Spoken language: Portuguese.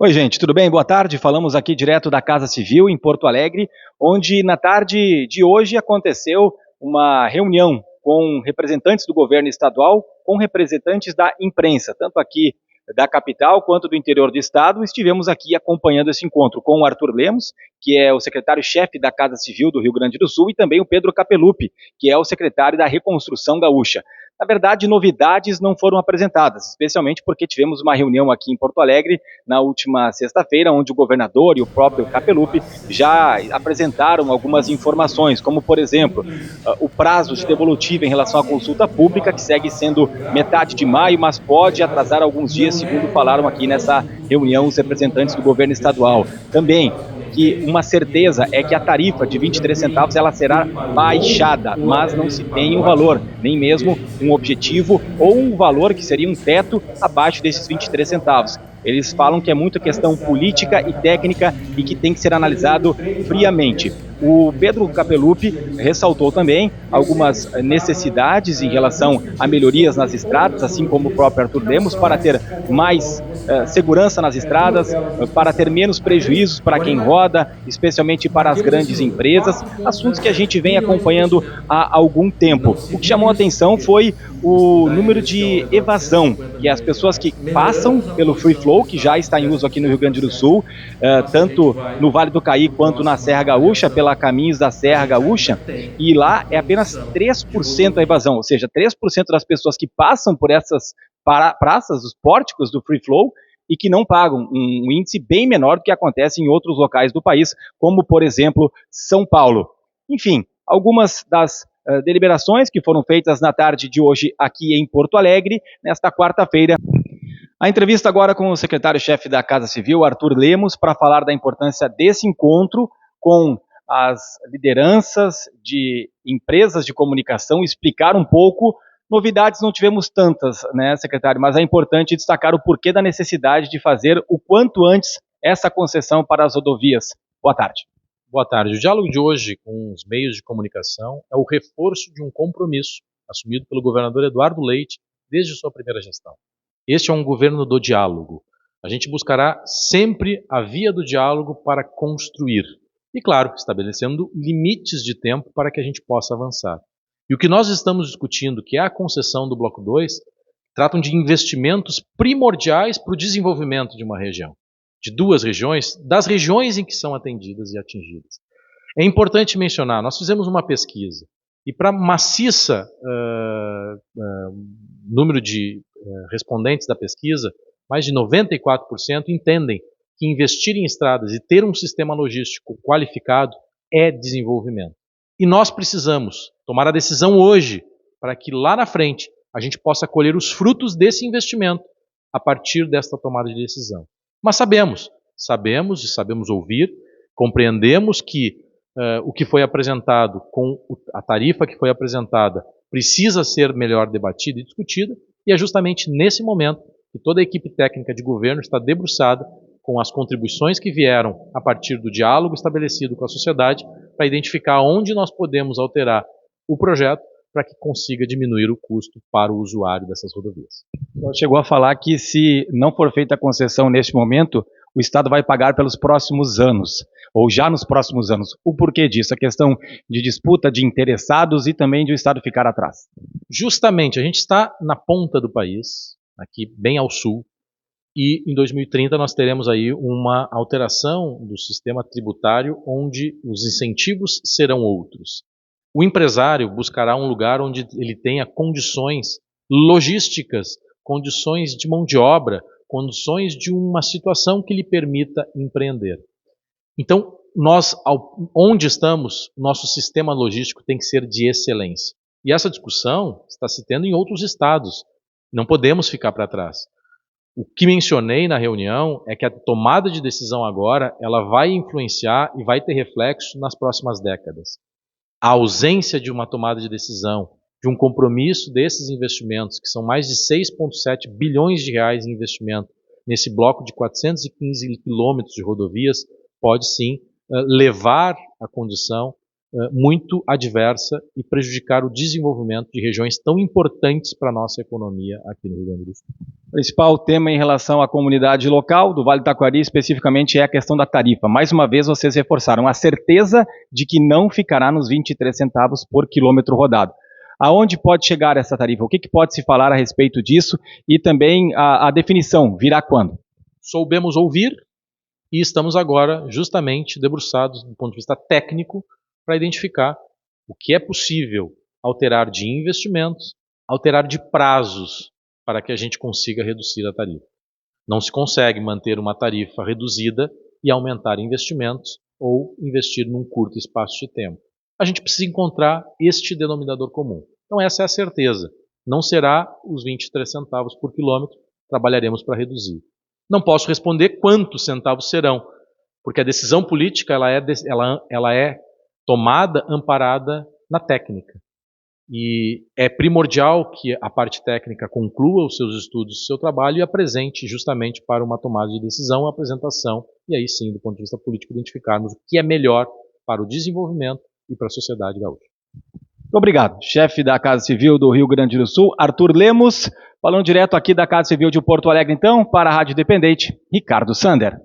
Oi, gente, tudo bem? Boa tarde. Falamos aqui direto da Casa Civil, em Porto Alegre, onde na tarde de hoje aconteceu uma reunião com representantes do governo estadual, com representantes da imprensa, tanto aqui da capital quanto do interior do estado. Estivemos aqui acompanhando esse encontro com o Arthur Lemos, que é o secretário-chefe da Casa Civil do Rio Grande do Sul, e também o Pedro Capelupi, que é o secretário da Reconstrução Gaúcha. Na verdade, novidades não foram apresentadas, especialmente porque tivemos uma reunião aqui em Porto Alegre na última sexta-feira, onde o governador e o próprio Capelupi já apresentaram algumas informações, como, por exemplo, o prazo de devolutiva em relação à consulta pública, que segue sendo metade de maio, mas pode atrasar alguns dias, segundo falaram aqui nessa reunião os representantes do governo estadual. Também que uma certeza é que a tarifa de 23 centavos ela será baixada, mas não se tem um valor, nem mesmo um objetivo ou um valor que seria um teto abaixo desses 23 centavos. Eles falam que é muito questão política e técnica e que tem que ser analisado friamente. O Pedro Capelupi ressaltou também algumas necessidades em relação a melhorias nas estradas, assim como o próprio Arthur Lemos, para ter mais segurança nas estradas, para ter menos prejuízos para quem roda, especialmente para as grandes empresas, assuntos que a gente vem acompanhando há algum tempo. O que chamou a atenção foi o número de evasão, que as pessoas que passam pelo Free Flow, que já está em uso aqui no Rio Grande do Sul, tanto no Vale do Caí quanto na Serra Gaúcha, pela Caminhos da Serra Gaúcha, e lá é apenas 3% a evasão, ou seja, 3% das pessoas que passam por essas praças, os pórticos do Free Flow, e que não pagam, um índice bem menor do que acontece em outros locais do país, como, por exemplo, São Paulo. Enfim, algumas das deliberações que foram feitas na tarde de hoje aqui em Porto Alegre, nesta quarta-feira. A entrevista agora com o secretário-chefe da Casa Civil, Arthur Lemos, para falar da importância desse encontro com as lideranças de empresas de comunicação, explicar um pouco. Novidades não tivemos tantas, né, secretário, mas é importante destacar o porquê da necessidade de fazer o quanto antes essa concessão para as rodovias. Boa tarde. Boa tarde. O diálogo de hoje com os meios de comunicação é o reforço de um compromisso assumido pelo governador Eduardo Leite desde sua primeira gestão. Este é um governo do diálogo. A gente buscará sempre a via do diálogo para construir. E, claro, estabelecendo limites de tempo para que a gente possa avançar. E o que nós estamos discutindo, que é a concessão do Bloco 2, tratam de investimentos primordiais para o desenvolvimento de uma região, de duas regiões, das regiões em que são atendidas e atingidas. É importante mencionar, nós fizemos uma pesquisa, e para maciça número de respondentes da pesquisa, mais de 94% entendem que investir em estradas e ter um sistema logístico qualificado é desenvolvimento. E nós precisamos tomar a decisão hoje para que lá na frente a gente possa colher os frutos desse investimento a partir desta tomada de decisão. Mas sabemos e sabemos ouvir, compreendemos que o que foi apresentado com a tarifa que foi apresentada precisa ser melhor debatida e discutida, e é justamente nesse momento que toda a equipe técnica de governo está debruçada com as contribuições que vieram a partir do diálogo estabelecido com a sociedade para identificar onde nós podemos alterar o projeto para que consiga diminuir o custo para o usuário dessas rodovias. Chegou a falar que se não for feita a concessão neste momento, o Estado vai pagar pelos próximos anos, ou já nos próximos anos. O porquê disso? A questão de disputa de interessados e também de o Estado ficar atrás. Justamente, a gente está na ponta do país, aqui bem ao sul, e em 2030 nós teremos aí uma alteração do sistema tributário onde os incentivos serão outros. O empresário buscará um lugar onde ele tenha condições logísticas, condições de mão de obra, condições de uma situação que lhe permita empreender. Então, nós, onde estamos, nosso sistema logístico tem que ser de excelência. E essa discussão está se tendo em outros estados. Não podemos ficar para trás. O que mencionei na reunião é que a tomada de decisão agora ela vai influenciar e vai ter reflexo nas próximas décadas. A ausência de uma tomada de decisão, de um compromisso desses investimentos, que são mais de 6,7 bilhões de reais em investimento nesse bloco de 415 quilômetros de rodovias, pode sim levar à condição muito adversa e prejudicar o desenvolvimento de regiões tão importantes para a nossa economia aqui no Rio Grande do Sul. O principal tema em relação à comunidade local do Vale do Taquari, especificamente, é a questão da tarifa. Mais uma vez, vocês reforçaram a certeza de que não ficará nos 23 centavos por quilômetro rodado. Aonde pode chegar essa tarifa? O que pode se falar a respeito disso? E também a definição, virá quando? Soubemos ouvir e estamos agora justamente debruçados do ponto de vista técnico para identificar o que é possível alterar de investimentos, alterar de prazos para que a gente consiga reduzir a tarifa. Não se consegue manter uma tarifa reduzida e aumentar investimentos ou investir num curto espaço de tempo. A gente precisa encontrar este denominador comum. Então essa é a certeza. Não será os 23 centavos por quilômetro, trabalharemos para reduzir. Não posso responder quantos centavos serão, porque a decisão política ela é tomada amparada na técnica. E é primordial que a parte técnica conclua os seus estudos, o seu trabalho e apresente justamente para uma tomada de decisão, a apresentação, e aí sim, do ponto de vista político, identificarmos o que é melhor para o desenvolvimento e para a sociedade gaúcha. Muito obrigado. Chefe da Casa Civil do Rio Grande do Sul, Arthur Lemos, falando direto aqui da Casa Civil de Porto Alegre, então, para a Rádio Independente, Ricardo Sander.